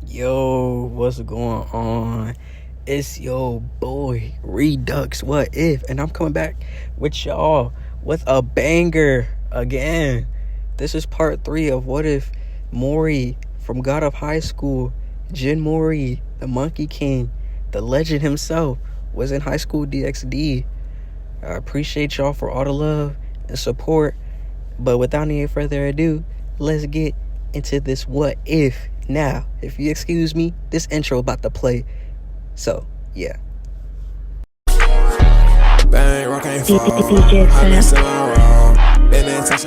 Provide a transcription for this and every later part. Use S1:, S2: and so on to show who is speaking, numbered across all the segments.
S1: Yo, what's going on? It's your boy Redux. What if? And I'm coming back with y'all with a banger again. This is part 3 of What If Mori from God of High School, Jin Mori, the Monkey King, the legend himself, was in High School DxD. I appreciate y'all for all the love and support. But without any further ado, let's get into this what if. Now, if you excuse me, this intro about to play. So, yeah.
S2: Bang, rock ain't fall. I miss it all wrong. Been in touch,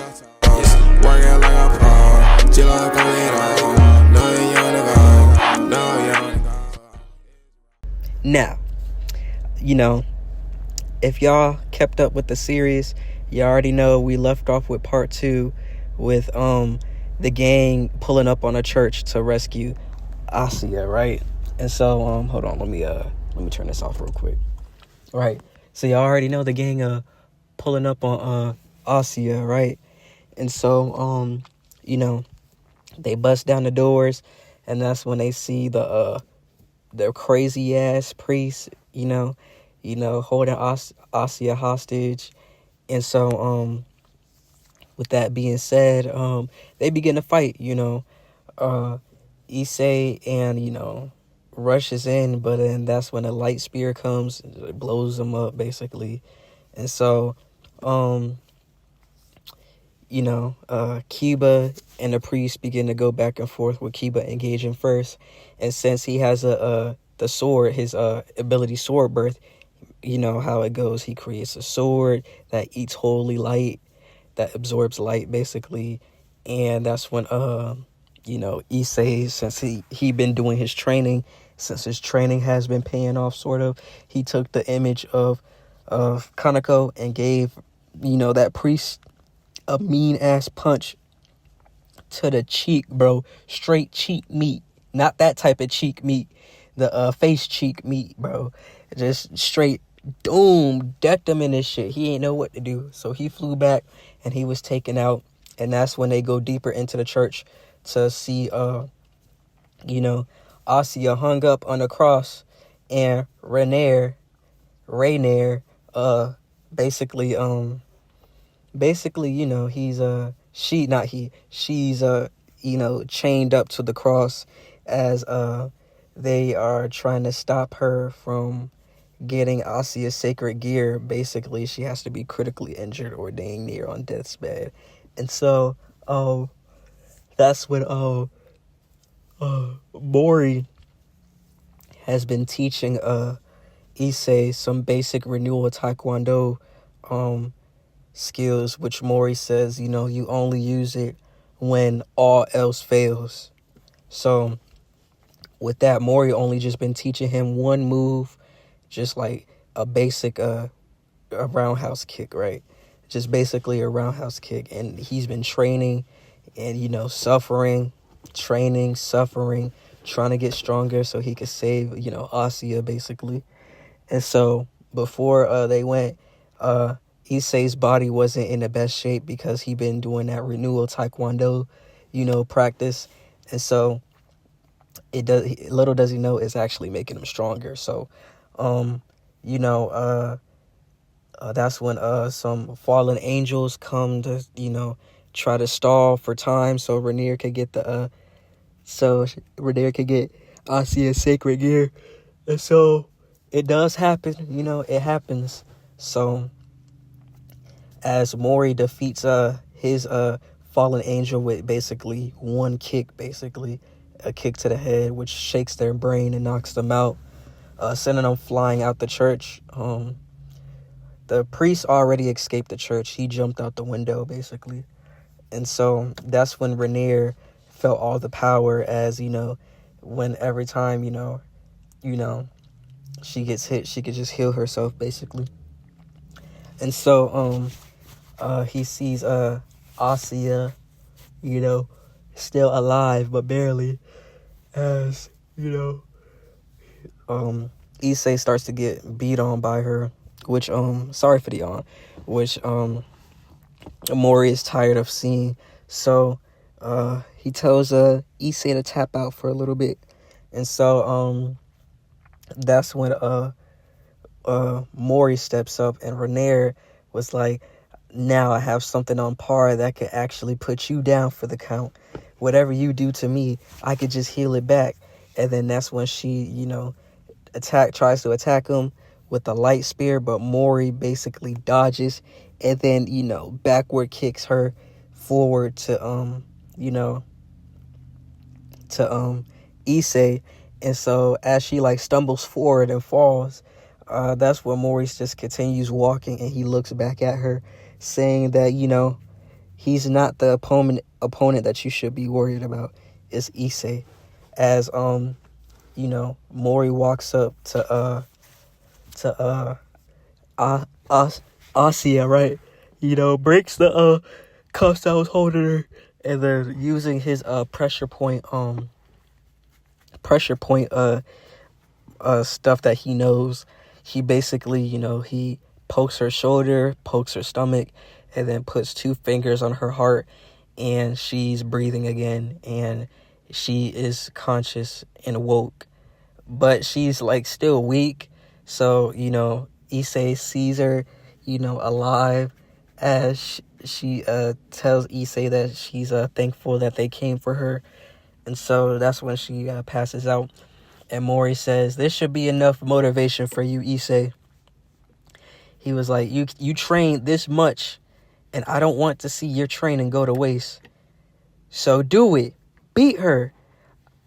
S2: working like a pro. Chill like a little. No, you on the go. No, you on the go.
S1: Now, if y'all kept up with the series, you already know we left off with part 2 with the gang pulling up on a church to rescue Asia, right? And so hold on, let me turn this off real quick. Right. So y'all already know the gang pulling up on Asia, right? And so they bust down the doors, and that's when they see the crazy ass priest, holding Asia hostage. And so with that being said, they begin to fight, Issei and, rushes in, but then that's when a light spear comes, it blows them up, basically. And so, Kiba and the priest begin to go back and forth, with Kiba engaging first. And since he has the sword, his ability sword birth, you know how it goes. He creates a sword that eats holy light, that absorbs light, basically. And that's when Issei, since he been doing his training, since his training has been paying off, sort of, he took the image of Kaneko and gave that priest a mean ass punch to the cheek, bro. Straight cheek meat, not that type of cheek meat, the face cheek meat, bro. Just straight doom, decked him in this shit. He ain't know what to do, so he flew back and he was taken out. And that's when they go deeper into the church to see Asia hung up on a cross, and Rainier basically she's chained up to the cross as they are trying to stop her from getting Asia's sacred gear. Basically, she has to be critically injured or dang near on death's bed. And so that's when Mori has been teaching Issei some basic renewal taekwondo skills, which Mori says, you only use it when all else fails. So with that, Mori only just been teaching him one move, just like a basic a roundhouse kick, right? Just basically a roundhouse kick. And he's been training and suffering, trying to get stronger so he could save Asia, basically. And so before they went, Issei's body wasn't in the best shape because he been doing that renewal taekwondo practice. And so little does he know, it's actually making him stronger. So that's when some fallen angels come to try to stall for time so Rainier could get Asia's sacred gear. And so it does happen, it happens. So as Mori defeats his fallen angel with basically one kick, a kick to the head, which shakes their brain and knocks them out, sending them flying out the church. The priest already escaped the church. He jumped out the window, basically. And so that's when Rainier felt all the power, as when every time she gets hit, she could just heal herself, basically. And so he sees Asia still alive but barely, as Issei starts to get beat on by her, which sorry for the yawn, which Mori is tired of seeing. So he tells Issei to tap out for a little bit, And so that's when Mori steps up, and Renair was like, now I have something on par that could actually put you down for the count. Whatever you do to me, I could just heal it back. And then that's when she, tries to attack him with the light spear, but Mori basically dodges and then, backward kicks her forward to Issei. And so as she like stumbles forward and falls, that's when Maurice just continues walking, and he looks back at her saying that, he's not the opponent that you should be worried about. It's Issei. As Mori walks up to Asia, right? Breaks the cuffs that was holding her, and then using his pressure point stuff that he knows, he basically, he pokes her shoulder, pokes her stomach, and then puts 2 fingers on her heart, and she's breathing again, and she is conscious and woke, but she's like still weak. So Issei sees her alive, as she tells Issei that she's thankful that they came for her. And so that's when she passes out. And Mori says, this should be enough motivation for you, Issei. He was like, you trained this much, and I don't want to see your training go to waste. So do it. Beat her.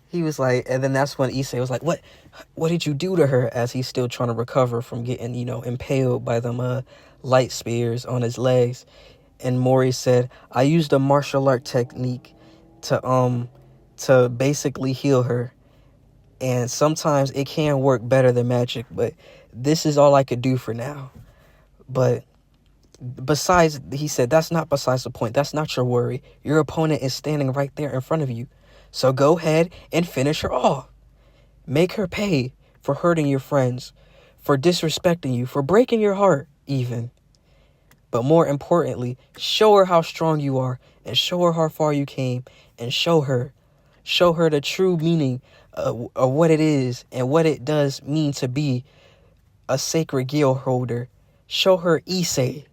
S1: He was like, and then that's when Issei was like, what did you do to her? As he's still trying to recover from getting, impaled by them light spears on his legs. And Mori said, I used a martial art technique to basically heal her. And sometimes it can work better than magic, but this is all I could do for now. But besides, he said, that's not besides the point. That's not your worry. Your opponent is standing right there in front of you. So go ahead and finish her off. Make her pay for hurting your friends, for disrespecting you, for breaking your heart even. But more importantly, show her how strong you are, and show her how far you came, and show her the true meaning of what it is and what it does mean to be a sacred guild holder. Show her Issei.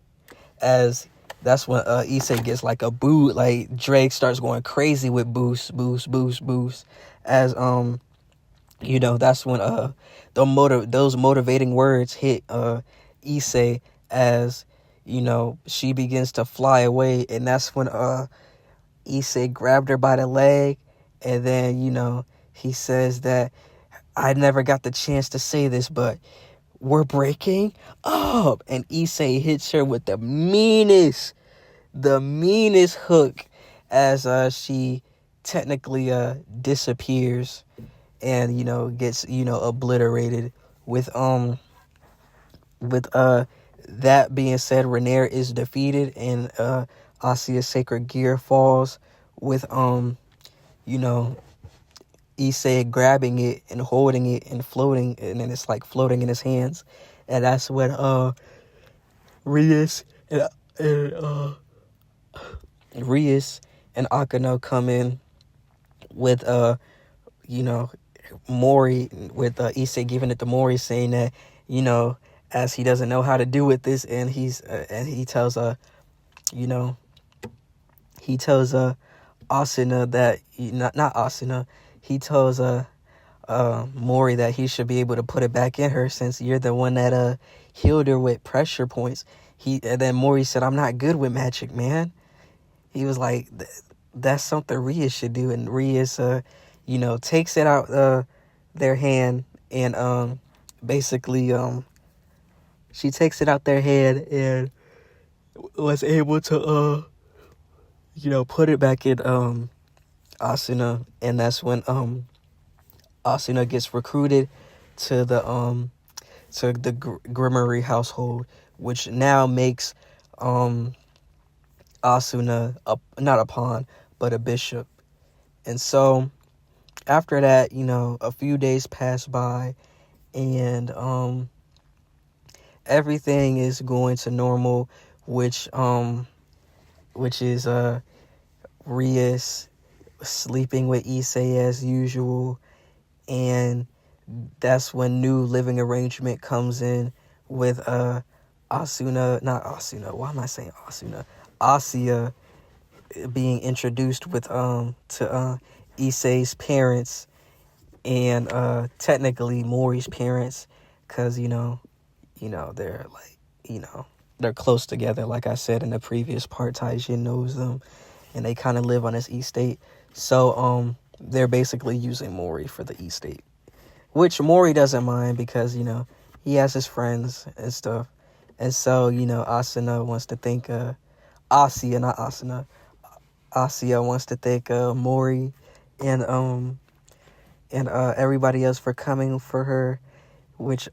S1: As that's when Issei gets like a boo, like Drake starts going crazy with boost. As that's when those motivating words hit Issei, as she begins to fly away. And that's when Issei grabbed her by the leg, and then he says that, I never got the chance to say this, but we're breaking up. And Issei hits her with the meanest hook, as she technically disappears and gets obliterated. With that being said, Renair is defeated, and Asia's sacred gear falls, with Issei grabbing it and holding it and floating, and then it's like floating in his hands. And that's when Rias and Akano come in with Mori, with Issei giving it to Mori, saying that as he doesn't know how to do with this, and he tells Asuna that not Asuna. He tells Mori that he should be able to put it back in her, since you're the one that healed her with pressure points. And then Mori said, I'm not good with magic, man. He was like, that's something Rias should do. And Rias takes it out their hand, and basically she takes it out their hand and was able to put it back in Asuna. And that's when Asuna gets recruited to the Grimmery household, which now makes Asuna not a pawn but a bishop. And so after that, a few days pass by, and everything is going to normal, which is Rias sleeping with Issei as usual, and that's when new living arrangement comes in with Asuna being introduced with to Issei's parents, and technically Mori's parents, because they're like, they're close together, like I said in the previous part. Taijin knows them, and they kind of live on this estate. So they're basically using Mori for the estate, which Mori doesn't mind because he has his friends and stuff. And so Asuna wants to thank Asia, not Asuna. Asia wants to thank Mori and everybody else for coming for her, which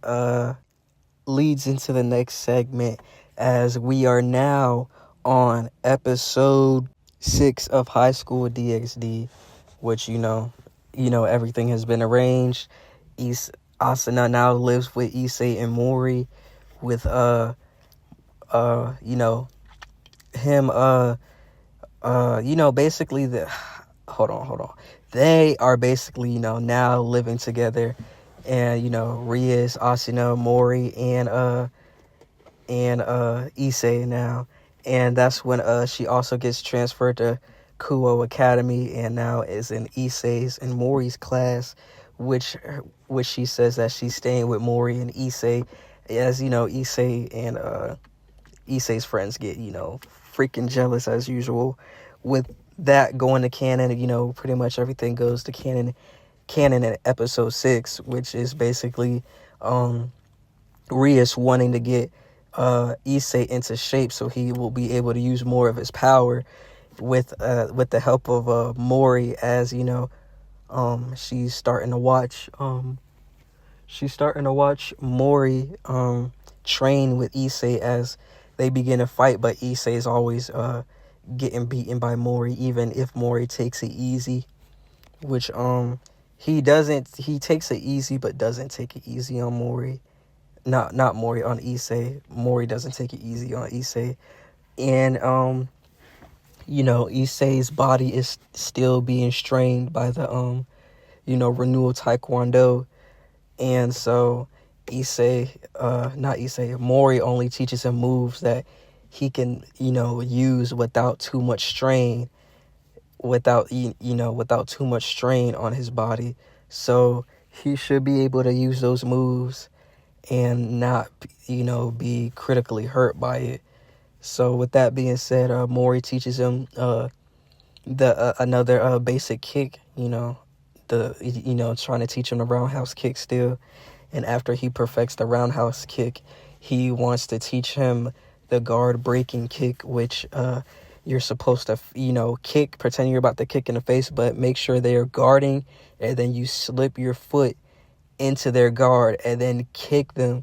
S1: leads into the next segment, as we are now on episode 6 of High School DxD, which everything has been arranged. Asuna now lives with Issei and Mori, with him basically the hold on. They are basically now living together, and Rias, Asuna, Mori, and Issei now. And that's when she also gets transferred to Kuo Academy, and now is in Issei's and Mori's class, which she says that she's staying with Mori and Issei, as Issei and Issei's friends get freaking jealous as usual. With that going to canon, pretty much everything goes to canon in episode 6, which is basically Rias wanting to get Issei into shape so he will be able to use more of his power, with the help of Mori, as she's starting to watch Mori train with Issei as they begin to fight, but Issei is always getting beaten by Mori, even if Mori takes it easy, which he takes it easy but doesn't take it easy on Mori. Not Mori, on Issei. Mori doesn't take it easy on Issei. And Issei's body is still being strained by the renewal Taekwondo. And so Mori only teaches him moves that he can use without too much strain, without too much strain on his body. So he should be able to use those moves and not be critically hurt by it. So with that being said, Mori teaches him another basic kick, trying to teach him the roundhouse kick still. And after he perfects the roundhouse kick, he wants to teach him the guard breaking kick, which you're supposed to kick, pretend you're about to kick in the face, but make sure they are guarding, and then you slip your foot into their guard and then kick them,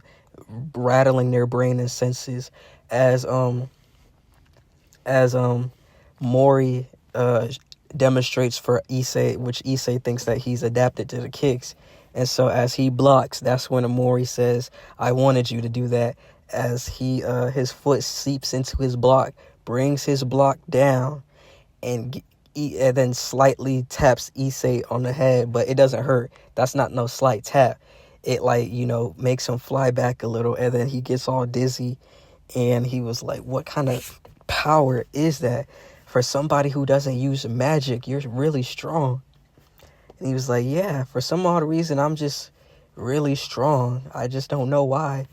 S1: rattling their brain and senses, as Mori demonstrates for Issei, which Issei thinks that he's adapted to the kicks. And so as he blocks, that's when Mori says, "I wanted you to do that," as his foot seeps into his block, brings his block down, and then slightly taps Issei on the head, but it doesn't hurt. That's not no slight tap. It makes him fly back a little, and then he gets all dizzy, and he was like, "What kind of power is that? For somebody who doesn't use magic, you're really strong." And he was like, "Yeah, for some odd reason, I'm just really strong. I just don't know why."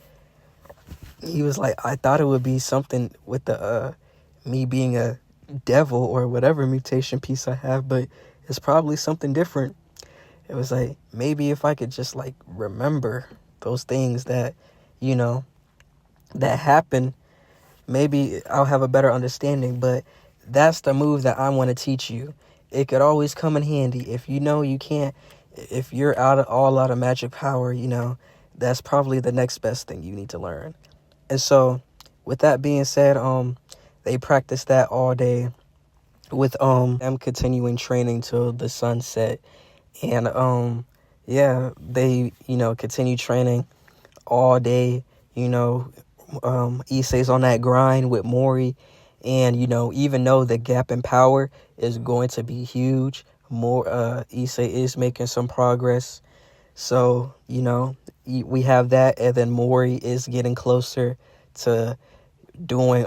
S1: He was like, "I thought it would be something with the me being a devil or whatever mutation piece I have, but it's probably something different." It was like, maybe if I could just remember those things that that happen, maybe I'll have a better understanding. But that's the move that I want to teach you. It could always come in handy if you can't, if you're all out of magic power. That's probably the next best thing you need to learn. And so, with that being said, they practice that all day, with them continuing training till the sunset. And they continue training all day. Issei's on that grind with Mori, and even though the gap in power is going to be huge, Issei is making some progress. So, we have that, and then Mori is getting closer to doing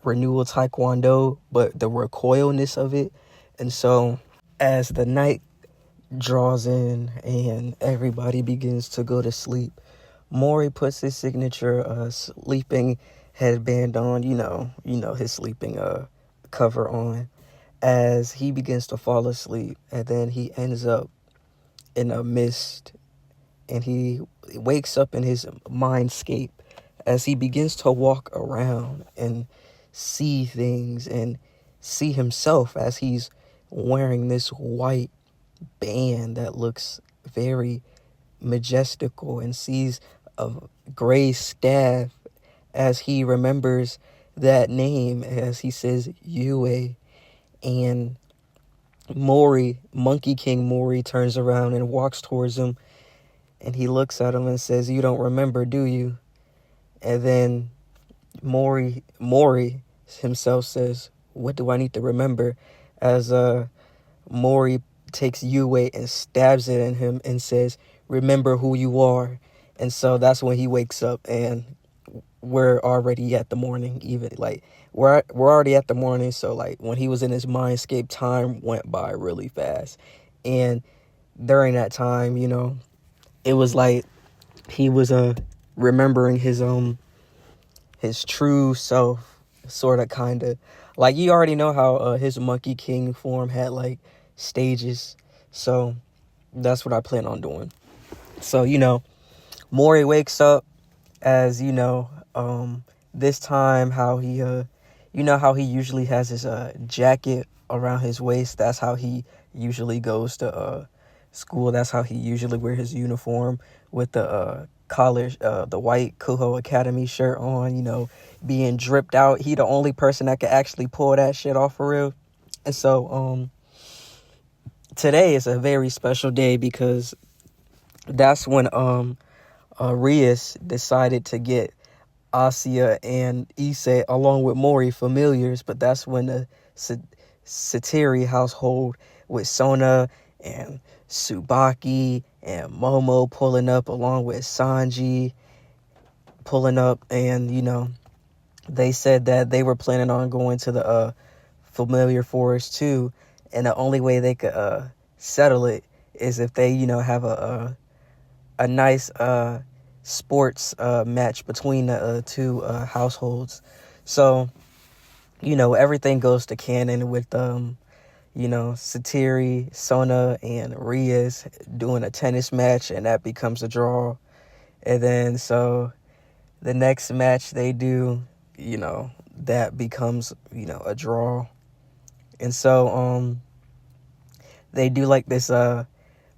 S1: renewal taekwondo, but the recoilness of it. And so as the night draws in and everybody begins to go to sleep, Mori puts his signature sleeping headband on, his sleeping cover on, as he begins to fall asleep, and then he ends up in a mist, and he wakes up in his mindscape as he begins to walk around and see things and see himself as he's wearing this white band that looks very majestical, and sees a gray staff as he remembers that name, as he says Yue. And Monkey King Mori, turns around and walks towards him, and he looks at him and says, "You don't remember, do you?" And then Mori himself says, "What do I need to remember?" As Mori takes Yue and stabs it in him and says, "Remember who you are." And so that's when he wakes up, and we're already at the morning. Even like we're already at the morning. So like when he was in his mindscape, time went by really fast. And during that time, it was like he was remembering his true self, sort of, kind of. Like, you already know how his Monkey King form had like stages. So that's what I plan on doing. So, Mori wakes up, as this time, how he how he usually has his jacket around his waist. That's how he usually goes to school. That's how he usually wears his uniform, with the collar, the white Kuho Academy shirt on, being dripped out. He the only person that could actually pull that shit off for real. And so today is a very special day, because that's when Rias decided to get Asia and Issei, along with Mori, familiars. But that's when the Satiri household, with Sona and Tsubaki and Momo pulling up, along with Sanji pulling up. And they said that they were planning on going to the familiar forest too, and the only way they could settle it is if they have a nice sports match between the two households. So everything goes to canon with Satiri, Sona, and Rias doing a tennis match, and that becomes a draw. And then so the next match they do, that becomes a draw. And so they do like this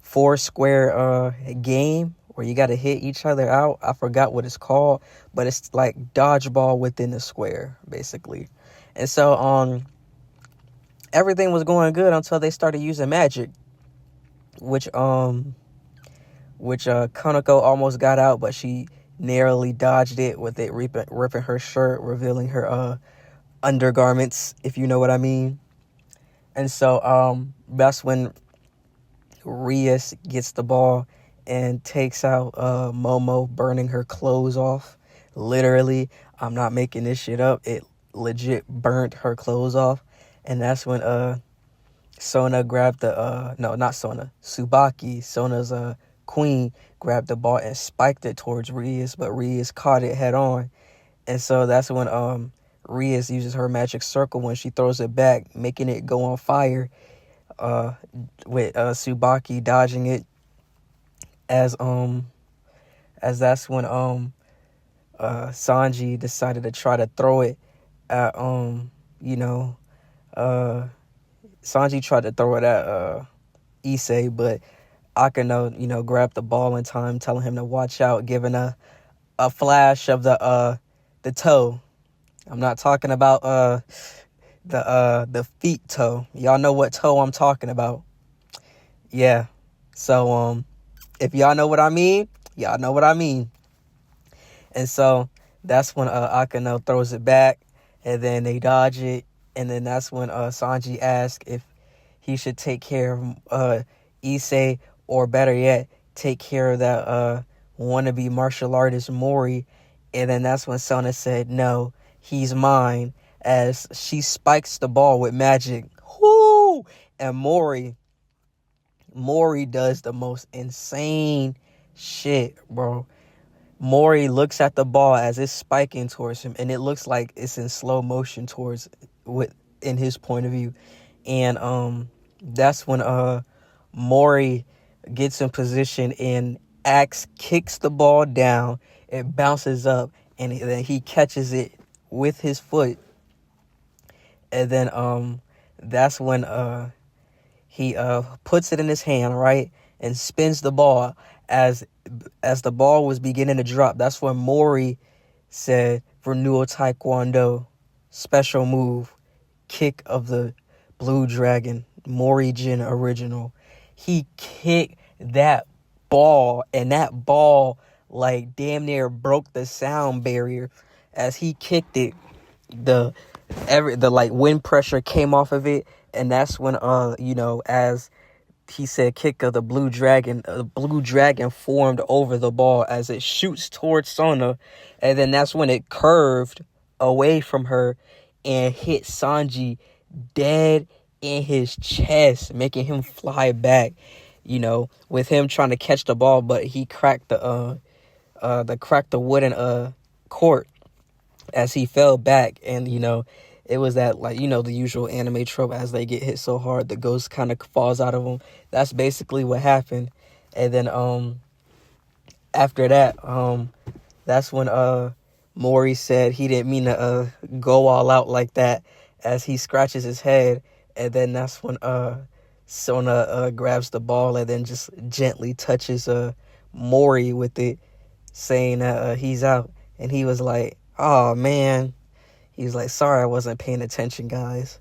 S1: 4-square game where you got to hit each other out. I forgot what it's called, but it's like dodgeball within the square, basically. And so everything was going good until they started using magic, which Konako almost got out, but she narrowly dodged it, with it ripping her shirt, revealing her undergarments, if you know what I mean. And so that's when Rias gets the ball and takes out Momo, burning her clothes off. Literally, I'm not making this shit up. It legit burnt her clothes off. And that's when Sona grabbed the no, not Sona, Tsubaki, Sona's queen, grabbed the ball and spiked it towards Rias, but Rias caught it head on. And so that's when Rias uses her magic circle when she throws it back, making it go on fire, with Tsubaki dodging it, as that's when Sanji decided to try to throw it at Sanji tried to throw it at Issei, but Akano grabbed the ball in time, telling him to watch out, giving a flash of the toe. I'm not talking about the feet toe. Y'all know what toe I'm talking about. Yeah. So if y'all know what I mean, y'all know what I mean. And so that's when Akano throws it back, and then they dodge it, and then that's when Sanji asks if he should take care of Issei, or better yet, take care of that wannabe martial artist Mori. And then that's when Sona said, no, he's mine, as she spikes the ball with magic. Whoo! And Mori does the most insane shit, bro. Mori looks at the ball as it's spiking towards him, and it looks like it's in slow motion towards in his point of view. And that's when Mori gets in position and Axe kicks the ball down. It bounces up, and then he catches it with his foot. And then that's when he puts it in his hand, right, and spins the ball. As the ball was beginning to drop, that's when Mori said, Renewal Taekwondo, special move, kick of the Blue Dragon, Mori Jin original. He kicked that ball, and that ball like damn near broke the sound barrier. As he kicked it, the like wind pressure came off of it, and that's when as he said, kick of the blue dragon formed over the ball as it shoots towards Sona, and then that's when it curved away from her and hit Sanji dead in his chest, making him fly back, with him trying to catch the ball, but he cracked the wooden court as he fell back. And it was that, like, the usual anime trope, as they get hit so hard the ghost kind of falls out of them. That's basically what happened. And then after that, that's when Mori said he didn't mean to go all out like that, as he scratches his head. And then that's when Sona grabs the ball and then just gently touches Mori with it, saying that he's out. And he was like, oh man, he's like, sorry I wasn't paying attention, guys.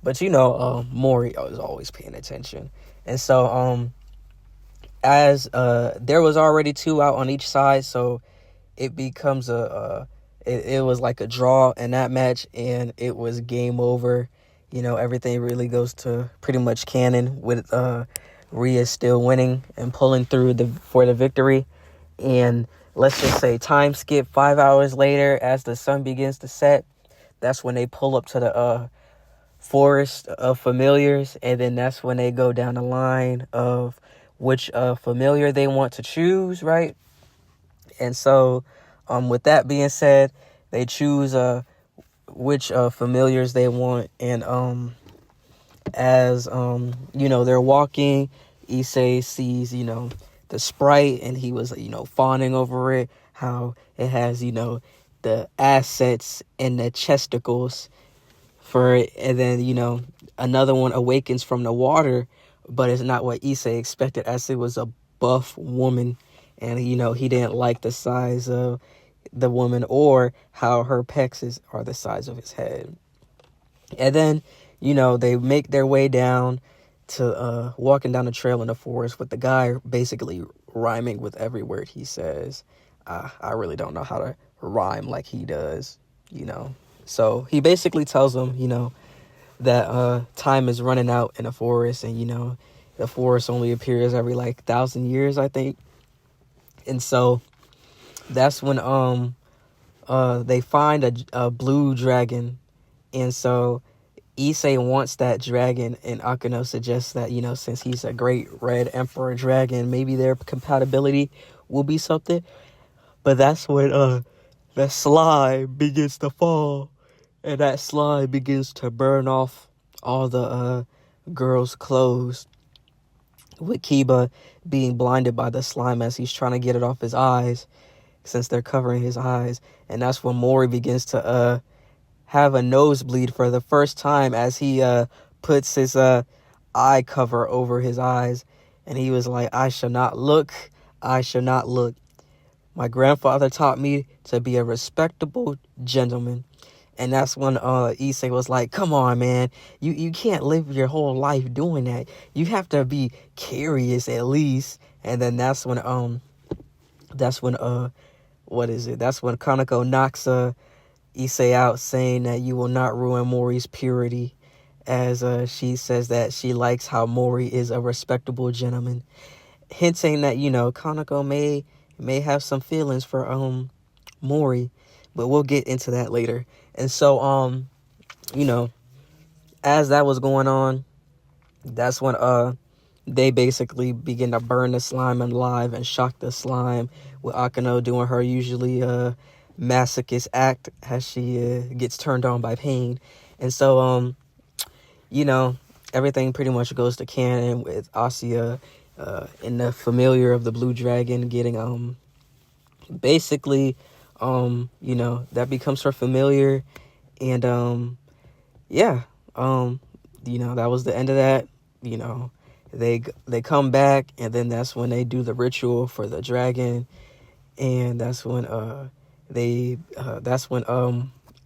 S1: But Mori was always paying attention. And so as there was already 2 out on each side, so it becomes it was like a draw in that match, and it was game over. Everything really goes to pretty much canon, with Rias still winning and pulling through for the victory. And let's just say time skip 5 hours later, as the sun begins to set. That's when they pull up to the forest of familiars, and then that's when they go down the line of which familiar they want to choose, right? And so with that being said, they choose which familiars they want. And as they're walking, Issei sees the sprite, and he was fawning over it, how it has the assets and the chesticles for it. And then another one awakens from the water, but it's not what Issei expected, as it was a buff woman. And he didn't like the size of the woman, or how her pecs are the size of his head. And then they make their way down to walking down the trail in the forest, with the guy basically rhyming with every word he says. I really don't know how to rhyme like he does, so he basically tells them that time is running out in the forest, and the forest only appears every 1,000 years, I think. And so that's when they find a blue dragon. And so Issei wants that dragon, and Akeno suggests that since he's a great red emperor dragon, maybe their compatibility will be something. But that's when the slime begins to fall, and that slime begins to burn off all the girls' clothes, with Kiba being blinded by the slime as he's trying to get it off his eyes, since they're covering his eyes. And that's when Mori begins to have a nosebleed for the first time, as he puts his eye cover over his eyes. And he was like, I shall not look. My grandfather taught me to be a respectable gentleman. And that's when Issei was like, come on, man. You can't live your whole life doing that. You have to be curious at least. And then that's when Kaneko knocks Issei out, saying that you will not ruin Mori's purity, as she says that she likes how Mori is a respectable gentleman. hinting that, Kanako may have some feelings for Mori, but we'll get into that later. And so as that was going on, that's when they basically begin to burn the slime alive and shock the slime, with Akano doing her usually masochist act as she gets turned on by pain. And so everything pretty much goes to canon, with Asuya and the familiar of the blue dragon getting basically that becomes her familiar. And that was the end of that. They come back, and then that's when they do the ritual for the dragon, and that's when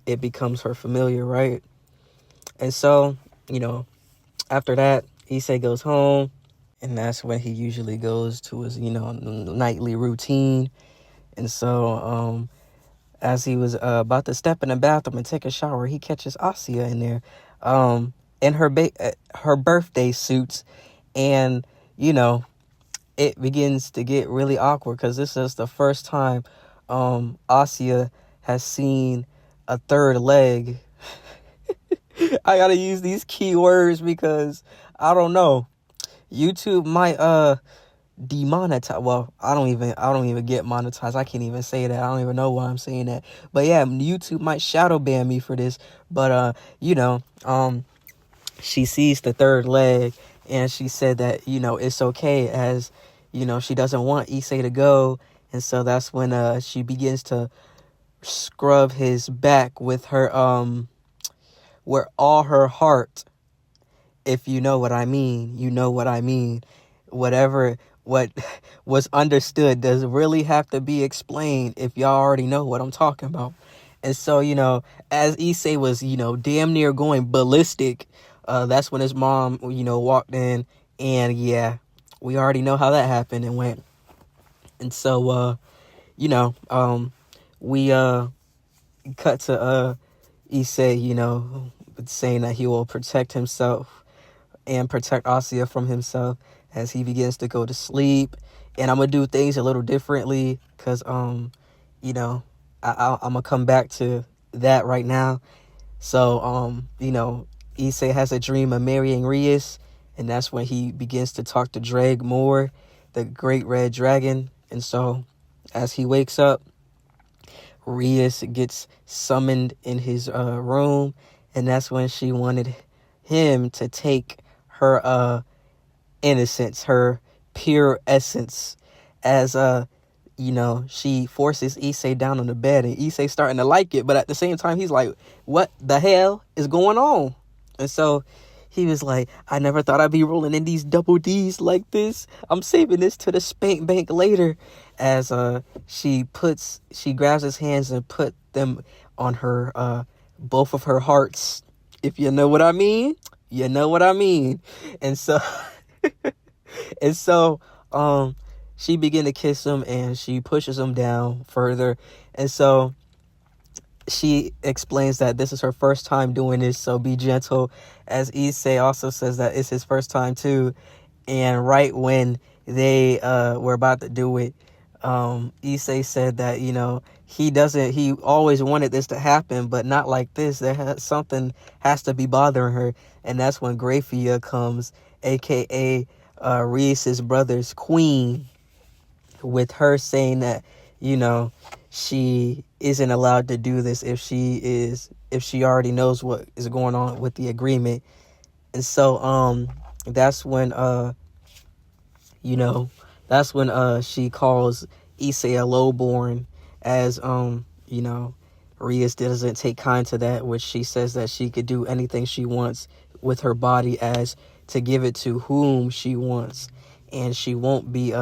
S1: it becomes her familiar, right? And so after that, Issei goes home, and that's when he usually goes to his nightly routine. And so as he was about to step in the bathroom and take a shower, he catches Asuya in there in her birthday suits. And it begins to get really awkward, because this is the first time Asuya has seen a third leg. I gotta use these keywords because I don't know, YouTube might demonetize. Well, I don't even get monetized. I can't even say that. I don't even know why I'm saying that. But yeah, YouTube might shadow ban me for this. But she sees the third leg, and she said that it's okay, as she doesn't want Issei to go. And so that's when she begins to scrub his back with her all her heart. If you know what I mean, you know what I mean. What was understood does really have to be explained if y'all already know what I'm talking about. And so, as Issei was, damn near going ballistic, that's when his mom, walked in, and yeah, we already know how that happened and went. And so, we cut to Issei, saying that he will protect himself and protect Asuya from himself as he begins to go to sleep. And I'm gonna do things a little differently, because I'm gonna come back to that right now. So Issei has a dream of marrying Rias, and that's when he begins to talk to Drag more, the great red dragon. And so as he wakes up, Rias gets summoned in his room, and that's when she wanted him to take her innocence, her pure essence, as she forces Issei down on the bed, and Issei starting to like it, but at the same time he's like, what the hell is going on? And so he was like, I never thought I'd be rolling in these double D's like this. I'm saving this to the spank bank later. As she grabs his hands and put them on her both of her hearts. If you know what I mean, you know what I mean. And so she began to kiss him, and she pushes him down further. And so she explains that this is her first time doing this, so be gentle. As Issei also says that it's his first time too. And right when they were about to do it, Issei said that he always wanted this to happen, but not like this. Something has to be bothering her. And that's when Grafia comes, aka Rias's brother's queen, with her saying that she isn't allowed to do this if she already knows what is going on with the agreement. And so that's when she calls Issei a lowborn, as Rias doesn't take kind to that, which she says that she could do anything she wants with her body, as to give it to whom she wants, and she won't be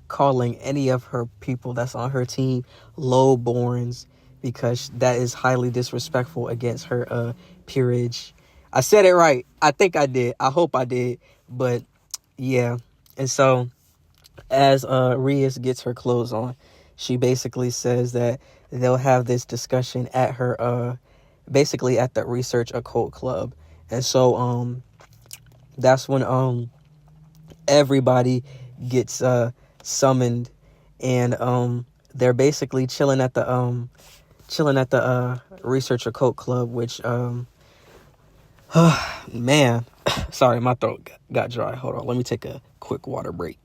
S1: calling any of her people that's on her team lowborns, because that is highly disrespectful against her peerage. I said it right. I think I did. I hope I did. But yeah. And so as Rias gets her clothes on, she basically says that they'll have this discussion at her basically at the research occult club. And so that's when everybody gets summoned, and they're basically chilling at the research occult club, which man, sorry, my throat got dry. Hold on, let me take a quick water break.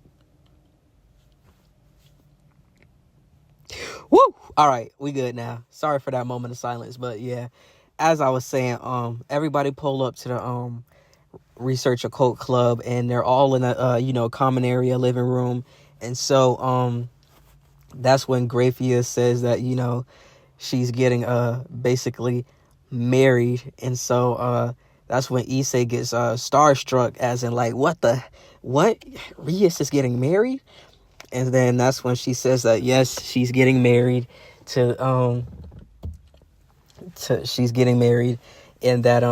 S1: Woo! All right, we good now. Sorry for that moment of silence, but yeah, as I was saying, everybody pull up to the research occult club, and they're all in a common area living room, and so that's when Graphia says that she's getting basically married, and so that's when Issei gets starstruck, as in like, what Rias is getting married. And then that's when she says that yes, she's getting married to she's getting married, and that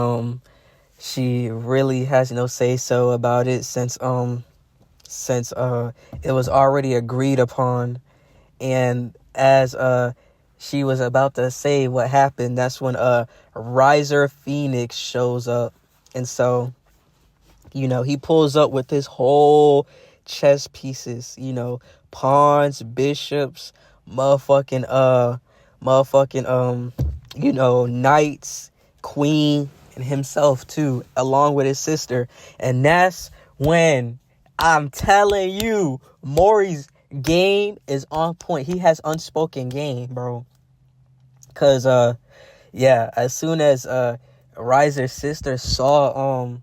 S1: she really has no say so about it, since it was already agreed upon. And as she was about to say what happened, that's when Riser Phoenix shows up. And so he pulls up with his whole chess pieces, pawns, bishops, motherfucking knights, queen, and himself too, along with his sister. And that's when, I'm telling you, Mori's game is on point. He has unspoken game, bro. Cause as soon as Riser's sister saw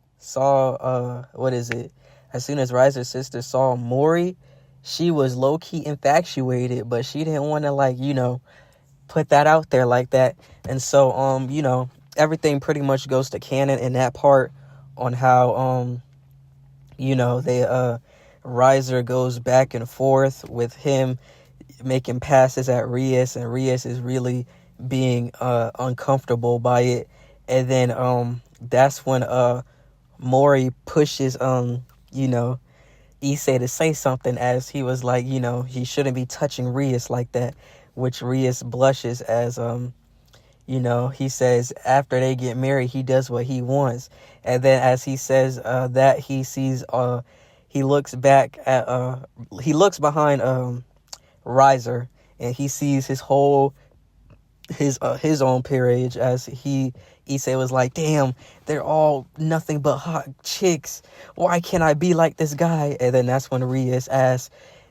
S1: as soon as Riser's sister saw Mori, she was low-key infatuated, but she didn't want to put that out there like that. And so everything pretty much goes to canon in that part, on how Riser goes back and forth with him making passes at Rias, and Rias is really being uncomfortable by it. And then that's when Mori pushes Issei to say something, as he was like, he shouldn't be touching Rias like that, which Rias blushes, as he says after they get married, he does what he wants. And then as he says that, he sees he looks behind Riser, and he sees his own peerage, as Issei was like, damn, they're all nothing but hot chicks. Why can't I be like this guy? And then that's when Rias asks,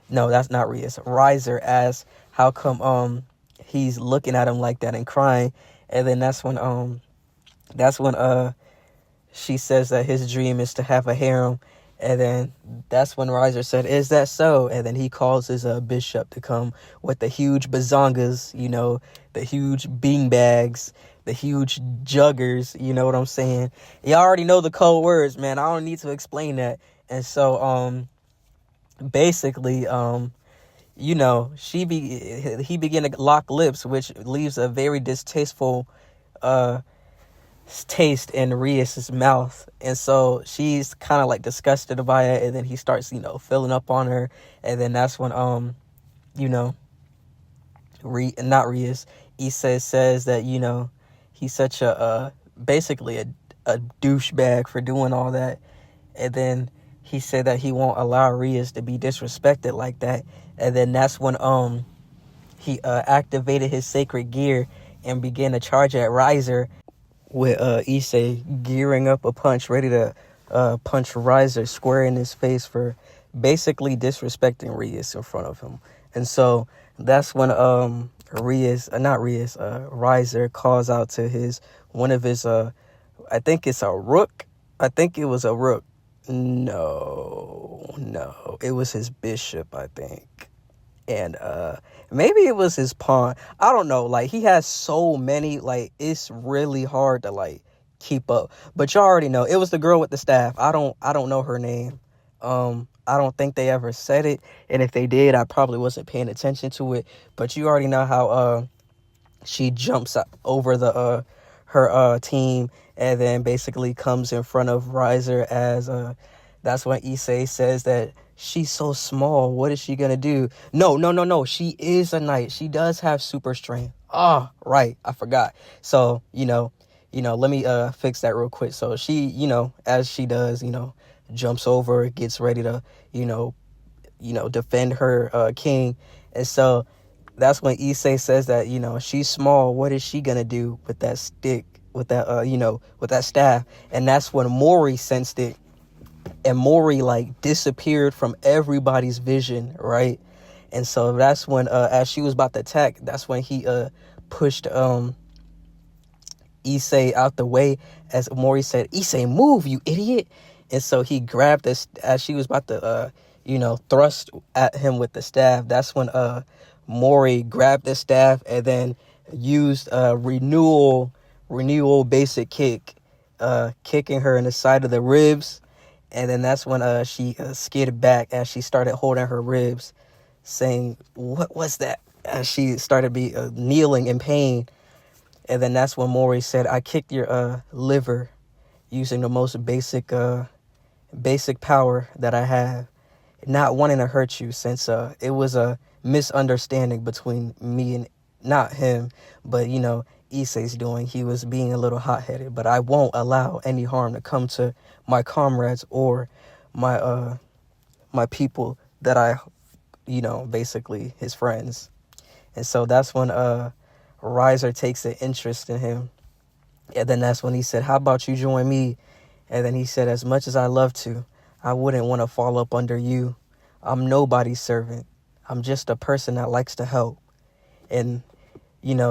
S1: no, that's not Rias, Riser asks, how come he's looking at him like that and crying? And then that's when she says that his dream is to have a harem. And then that's when Riser said, is that so? And then he calls his bishop to come with the huge bazongas, the huge beanbags, the huge juggers, you know what I'm saying? You already know the code words, man. I don't need to explain that. And so basically he began to lock lips, which leaves a very distasteful taste in Rias's mouth. And so she's kind of disgusted by it, and then he starts filling up on her. And then that's when not Rias, Issei says that he's such a basically a douchebag for doing all that. And then he said that he won't allow Rias to be disrespected like that. And then that's when he activated his sacred gear and began to charge at Riser, with Issei gearing up a punch, ready to punch Riser square in his face for basically disrespecting Rias in front of him. And so that's when Riser calls out to one of his I think it's a rook. I think it was a rook. No, it was his bishop, I think. And maybe it was his pawn. I don't know. He has so many. It's really hard to keep up. But you already know it was the girl with the staff. I don't know her name. I don't think they ever said it, and if they did, I probably wasn't paying attention to it. But you already know how she jumps over her team, and then basically comes in front of Riser, as that's when Issei says that she's so small, what is she gonna do? No, she is a knight. She does have super strength. Right, I forgot. So let me fix that real quick. So she, as she does, jumps over, gets ready to defend her king. And so that's when Issei says that, she's small. What is she gonna do with that stick, with that, with that staff? And that's when Mori sensed it, and Mori like disappeared from everybody's vision, right? And so that's when, as she was about to attack, that's when he pushed Issei out the way, as Mori said, "Issei, move, you idiot!" And so he grabbed this as she was about to, thrust at him with the staff. That's when Mori grabbed the staff and then used renewal basic kick, kicking her in the side of the ribs. And then that's when she skidded back as she started holding her ribs, saying, "What was that?" As she started kneeling in pain. And then that's when Mori said, "I kicked your liver using the most basic power that I have, not wanting to hurt you, since it was a misunderstanding between me and not him, but Issei's doing. He was being a little hot-headed, but I won't allow any harm to come to my comrades or my my people that I, basically his friends." And so that's when Riser takes an interest in him. And then that's when he said, "How about you join me?" And then he said, "As much as I love to, I wouldn't want to fall up under you. I'm nobody's servant. I'm just a person that likes to help. And,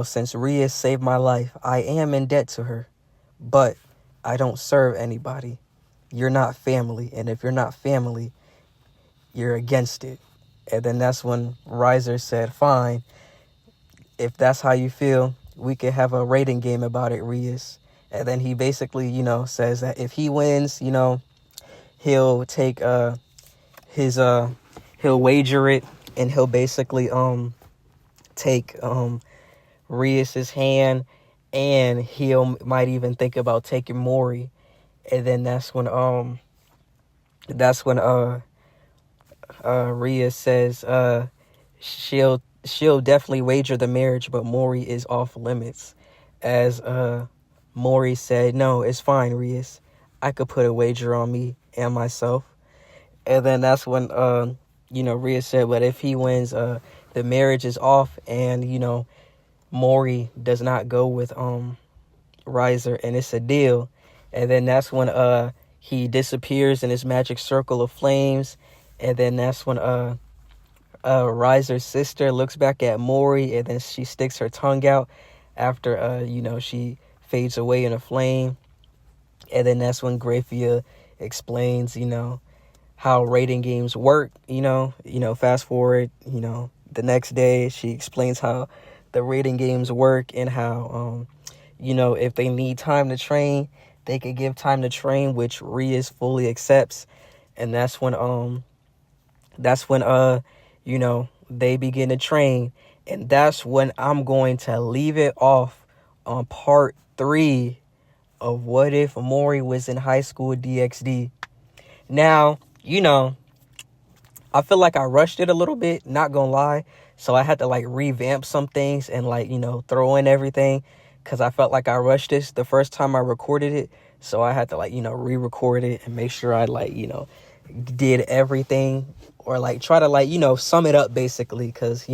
S1: since Rias saved my life, I am in debt to her. But I don't serve anybody. You're not family. And if you're not family, you're against it." And then that's when Riser said, "Fine. If that's how you feel, we could have a rating game about it, Rias." And then he basically, says that if he wins, he'll take his he'll wager it, and he'll basically take Rias's hand, and he'll might even think about taking Mori. And then that's when Rias says she'll definitely wager the marriage, but Mori is off limits. As Mori said, "No, it's fine, Rias. I could put a wager on me and myself." And then that's when Rias said, "But if he wins, the marriage is off, and Mori does not go with Riser, and it's a deal." And then that's when he disappears in his magic circle of flames. And then that's when Riser's sister looks back at Mori, and then she sticks her tongue out after she fades away in a flame. And then that's when Graphia explains how rating games work. Fast forward the next day, she explains how the rating games work, and how if they need time to train, they could give time to train, which Rias fully accepts. And that's when they begin to train. And that's when I'm going to leave it off on part 3 of What If Mori Was in High School DxD. Now, I feel like I rushed it a little bit, not gonna lie. So I had to revamp some things and throw in everything, because I felt like I rushed this the first time I recorded it. So I had to re-record it and make sure I did everything, or try to sum it up basically, because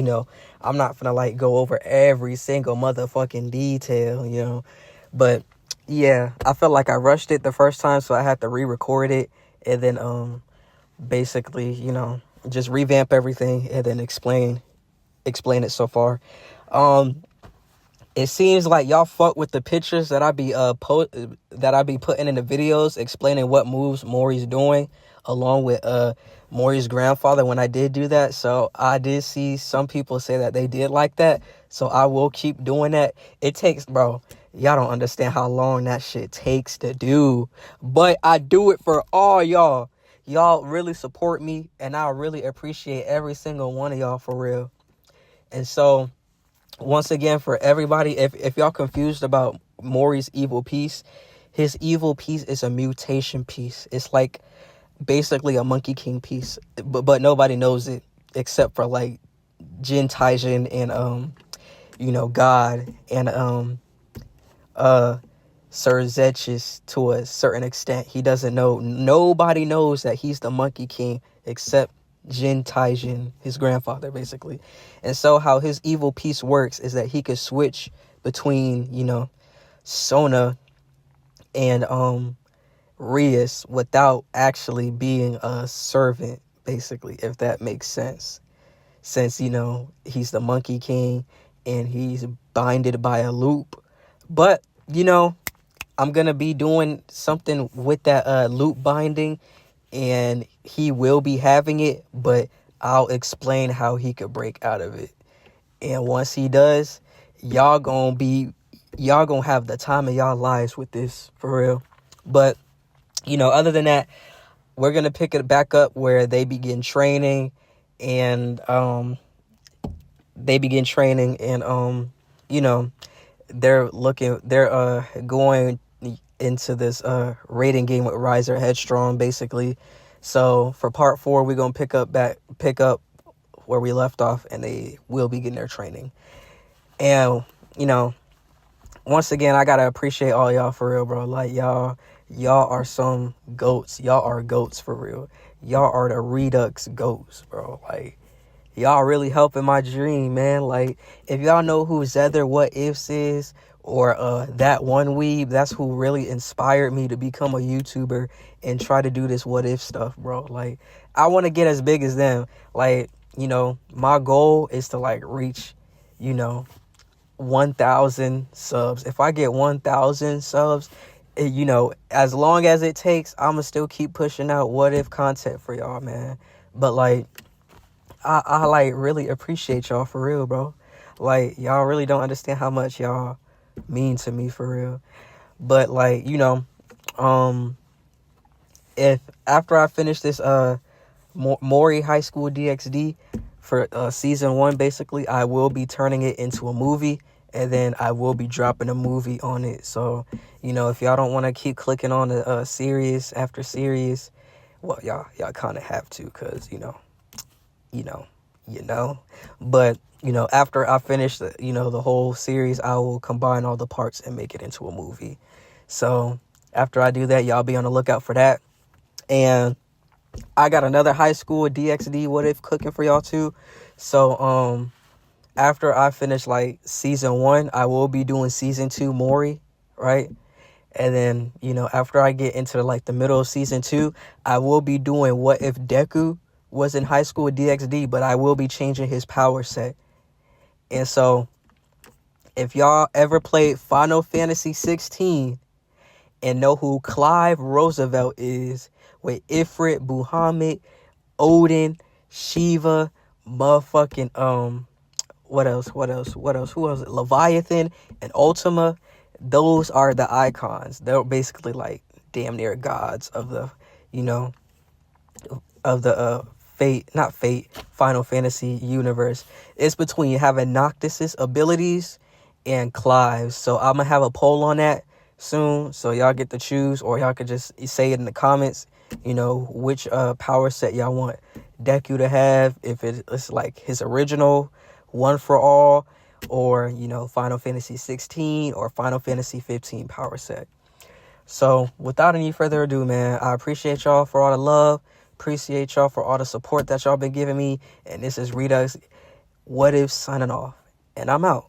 S1: I'm not gonna go over every single motherfucking detail. But yeah, I felt like I rushed it the first time, so I had to re-record it, and then basically just revamp everything and then explain it so far. It seems like y'all fuck with the pictures that I be putting in the videos, explaining what moves Mori's doing, along with Mori's grandfather when I did do that. So I did see some people say that they did like that. So I will keep doing that. It takes, bro, y'all don't understand how long that shit takes to do. But I do it for all y'all. Y'all really support me, and I really appreciate every single one of y'all, for real. And so, once again, for everybody, if y'all confused about Mori's evil piece, his evil piece is a mutation piece. It's basically a Monkey King piece, but nobody knows it except for Jin Taijin and God and Sir Zetchis to a certain extent. He doesn't know. Nobody knows that he's the Monkey King except Jin Taijin, his grandfather, basically. And so how his evil piece works is that he could switch between, Sona and Rias without actually being a servant, basically, if that makes sense. Since, he's the Monkey King and he's binded by a loop. But, I'm going to be doing something with that loop binding, and he will be having it, but I'll explain how he could break out of it. And once he does, y'all gonna have the time of y'all lives with this, for real. But, other than that, we're going to pick it back up where they begin training, and, they're going into this raiding game with Riser Headstrong, basically. So for part 4, we're gonna pick up where we left off, and they will begin their training. And once again, I gotta appreciate all y'all, for real, bro. Like, y'all are some goats. Y'all are goats, for real. Y'all are the Redux goats, bro. Like, y'all really helping my dream, man. Like, if y'all know who Zether What Ifs is, or that one weeb, that's who really inspired me to become a YouTuber and try to do this what if stuff, bro. Like, I want to get as big as them. Like, my goal is to, like, reach, 1,000 subs. If I get 1,000 subs, as long as it takes, I'ma still keep pushing out what if content for y'all, man. But, like, I like really appreciate y'all, for real, bro. Like, y'all really don't understand how much y'all mean to me, for real. But, like, if after I finish this Mori High School DxD for season 1, basically, I will be turning it into a movie, and then I will be dropping a movie on it. So, if y'all don't want to keep clicking on the series after series, well, y'all kind of have to, because but after I finish the whole series, I will combine all the parts and make it into a movie. So after I do that, y'all be on the lookout for that. And I got another high school DxD what if cooking for y'all too. So after I finish like season 1, I will be doing season 2 Mori, right? And then after I get into the middle of season 2, I will be doing what if Deku was in high school DxD, but I will be changing his power set. And so, if y'all ever played Final Fantasy 16 and know who Clive Roosevelt is, with Ifrit, Buhamid, Odin, Shiva, motherfucking, what else? Who else? Leviathan and Ultima, those are the icons. They're basically like damn near gods of the, Final Fantasy universe. It's between having Noctis's abilities and Clive's. So I'm gonna have a poll on that soon, so y'all get to choose, or y'all could just say it in the comments, which power set y'all want Deku to have, if it's like his original one for all, or Final Fantasy 16 or Final Fantasy 15 power set. So without any further ado, man, I appreciate y'all for all the love. Appreciate y'all for all the support that y'all been giving me. And this is Redux What If signing off. And I'm out.